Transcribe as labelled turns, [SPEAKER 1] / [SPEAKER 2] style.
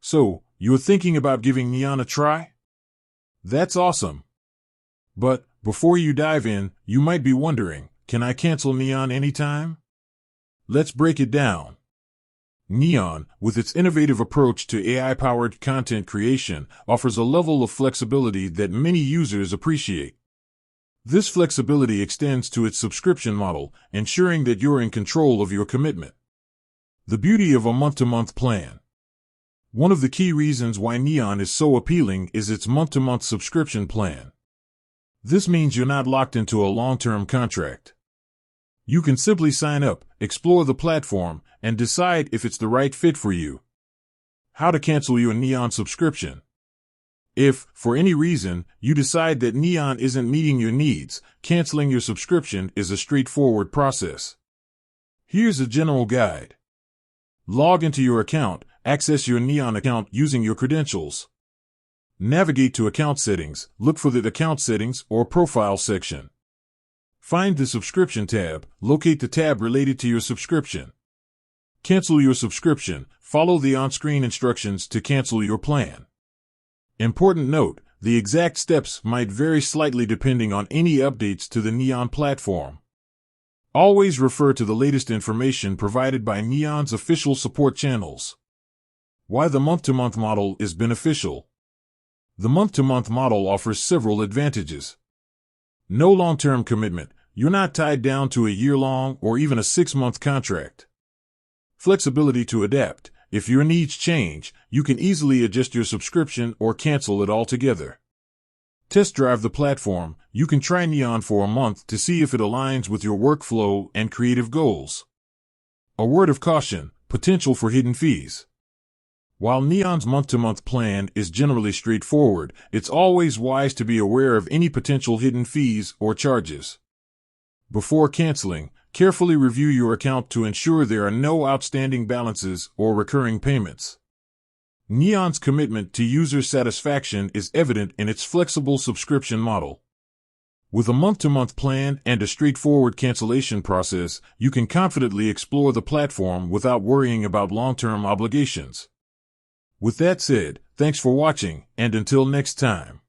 [SPEAKER 1] So, you're thinking about giving Neon a try? That's awesome. But, before you dive in, you might be wondering, can I cancel Neon anytime? Let's break it down. Neon, with its innovative approach to AI-powered content creation, offers a level of flexibility that many users appreciate. This flexibility extends to its subscription model, ensuring that you're in control of your commitment. The beauty of a month-to-month plan. One of the key reasons why Neon is so appealing is its month-to-month subscription plan. This means you're not locked into a long-term contract. You can simply sign up, explore the platform, and decide if it's the right fit for you. How to cancel your Neon subscription. If, for any reason, you decide that Neon isn't meeting your needs, canceling your subscription is a straightforward process. Here's a general guide. Log into your account, access your Neon account using your credentials. Navigate to Account Settings, look for the Account Settings or Profile section. Find the Subscription tab, locate the tab related to your subscription. Cancel your subscription, follow the on-screen instructions to cancel your plan. Important note, the exact steps might vary slightly depending on any updates to the Neon platform. Always refer to the latest information provided by Neon's official support channels. Why the month-to-month model is beneficial. The month-to-month model offers several advantages. No long-term commitment. You're not tied down to a year-long or even a 6-month contract. Flexibility to adapt. If your needs change, you can easily adjust your subscription or cancel it altogether. Test drive the platform. You can try Neon for a month to see if it aligns with your workflow and creative goals. A word of caution, potential for hidden fees. While Neon's month-to-month plan is generally straightforward, it's always wise to be aware of any potential hidden fees or charges. Before canceling, carefully review your account to ensure there are no outstanding balances or recurring payments. Neon's commitment to user satisfaction is evident in its flexible subscription model. With a month-to-month plan and a straightforward cancellation process, you can confidently explore the platform without worrying about long-term obligations. With that said, thanks for watching, and until next time.